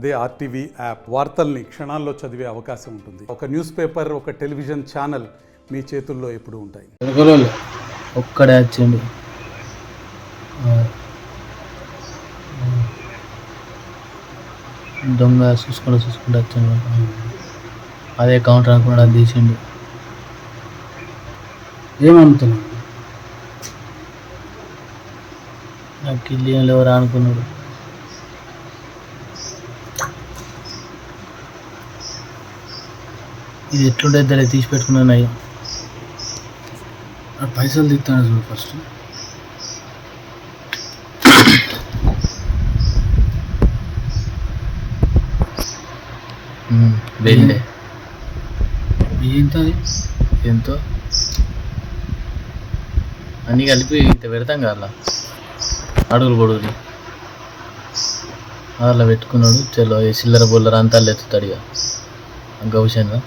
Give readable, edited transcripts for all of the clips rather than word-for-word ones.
అదే RTV app వార్తల్ని క్షణాల్లో చదివే అవకాశం ఉంటుంది. ఒక న్యూస్ పేపర్, ఒక టెలివిజన్ ఛానల్ మీ చేతుల్లో ఎప్పుడూ ఉంటాయి. ఒక్కడే వచ్చిండు. దొంగ చూసుకుంటూ వచ్చిండు. అదే కౌంటర్ అనుకున్నాడు, అది తీసిండు. ఏమనుకున్నాడు? నాకు కిల్లి ఎవరు అనుకున్నాడు. ఇది ఎట్లుండే దాన్ని తీసి పెట్టుకున్నాను. అయ్యా పైసలు తీస్తాను చూడు ఫస్ట్. వెళ్ళే ఎంత ఎంతో అన్నీ కలిపి ఇంత పెడతాం కదా, అడుగులు పొడుగులు అలా పెట్టుకున్నాడు. చలో చిల్లర బొల్లర అంతా ఎత్తుతాడు ఇక గౌషన్గా.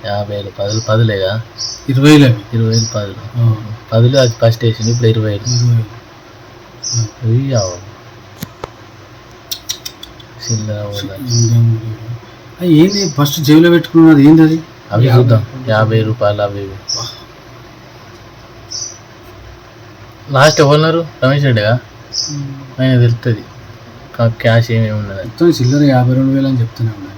యాభై వేలు పదులేగా, 20,000 20,000 పదులు అది ఫస్ట్ వేసింది. ఇప్పుడు 20,000 చిల్లర. ఏంది ఫస్ట్ జేబులో పెట్టుకున్నది? ఏంది అది? అవి చూద్దాం. 50 రూపాయలు అవి లాస్ట్ ఎవరున్నారు? రమేష్ రెడ్డిగా ఆయన తెలుస్తుంది. క్యాష్ ఏమేమి ఉన్నది. మొత్తం చిల్లర 52,000 అని చెప్తూనే ఉన్నాయి.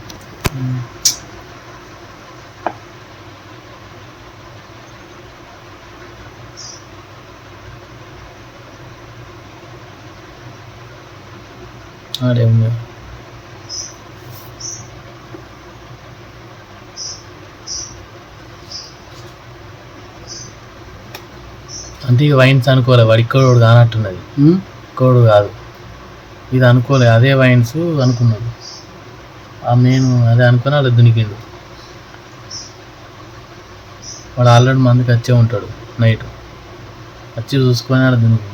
ఆడే ఉంది. అంటే ఇక వైన్స్ అనుకోలే, వాడి ఇక్కడోడు కానట్టున్నది. ఇక్కడు కాదు ఇది అనుకోలే, అదే వైన్స్ అనుకున్నాడు. నేను అదే అనుకుని అలా దునికిండు. వాడు ఆల్రెడీ మందికి వచ్చే ఉంటాడు. నైట్ వచ్చి చూసుకొని అలా దునికిండు.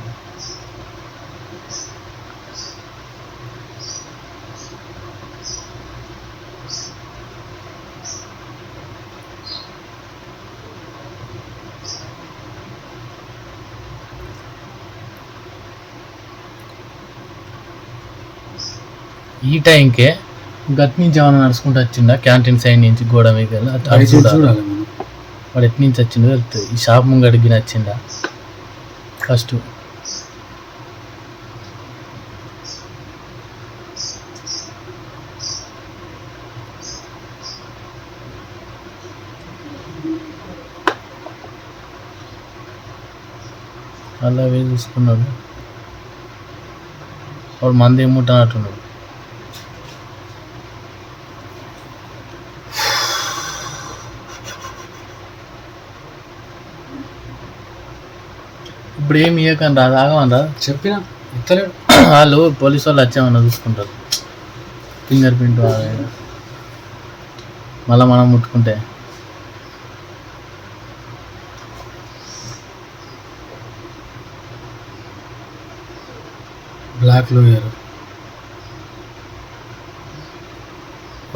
ఈ టైంకే గట్ నుంచి ఏమైనా నడుచుకుంటూ వచ్చిండా క్యాంటీన్ సైడ్ నుంచి గోడ మీకు చూడాలి. వాడు ఎటు నుంచి వచ్చిండో వెళ్తుంది. ఈ షాప్ ముంగడికి నచ్చిండా ఫస్ట్. అలా వేసి చూసుకున్నాడు. వాడు మంది ఏముంటున్నట్టున్నాడు. ఇప్పుడు ఏమి ఇవ్వకండి రా, ఆగమని రా చెప్పినా ఇస్తలేడు. వాళ్ళు పోలీసు వాళ్ళు వచ్చామన్నా చూసుకుంటారు. ఫింగర్ ప్రింట్ మళ్ళీ మనం ముట్టుకుంటే బ్లాక్ లోయర్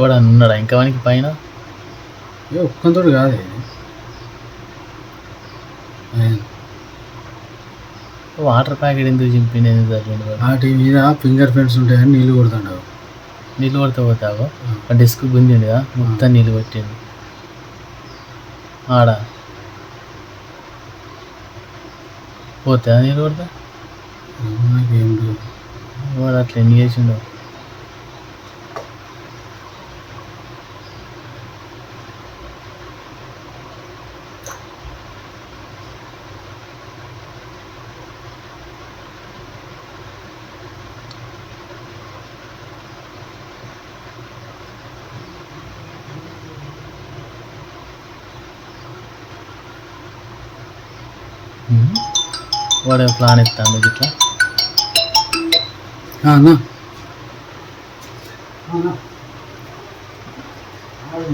కూడా ఉన్నాడా ఇంకా వానికి పైన? ఒక్కంతోడు కాదు. వాటర్ ప్యాకెట్ ఎందుకు చింపింది? వాటి మీద ఫింగర్ ప్రింట్స్ ఉంటాయని నీళ్ళు కొడుతుండవు. నీళ్ళు కొడితే పోతావు. డెస్క్ గుంజిండిగా మొత్తం నీళ్ళు కొట్టిండు. ఆడ పోతా నీళ్ళు కొడతా. వాడు అట్లా ఎన్ని చేసిండో. వాడు ప్లాన్ ఇస్తాను ఇట్లా.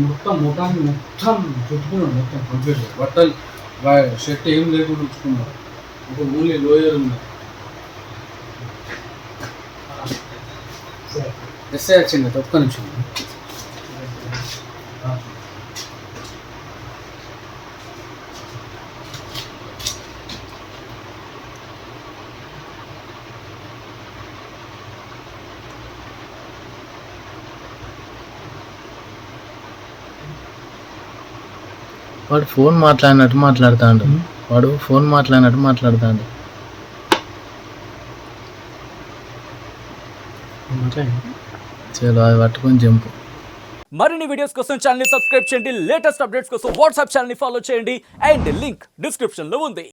మొత్తం చుట్టుకున్నాడు. మొత్తం కంప్లీట్ బట్టలు షర్ట్ ఏం లేకుండా ఉంచుకున్నాడు. ఒక ఓన్లీ లోయర్ ఉన్నది. ఎస్ఐ వచ్చింది ఒక్క నిమిషం. వాడు ఫోన్ మాట్లాడినట్టు మాట్లాడుతాడు. వాడు ఫోన్ మాట్లాడినట్టు మాట్లాడుతాడు. చలో అది పట్టుకొని జంపు. మరిన్ని వీడియోస్ కోసం ఛానల్ ని సబ్స్క్రైబ్ చేయండి. లేటెస్ట్ అప్డేట్స్ కోసం వాట్సాప్ ఛానల్ ని ఫాలో చేయండి. అండ్ లింక్ డిస్క్రిప్షన్ లో ఉంది.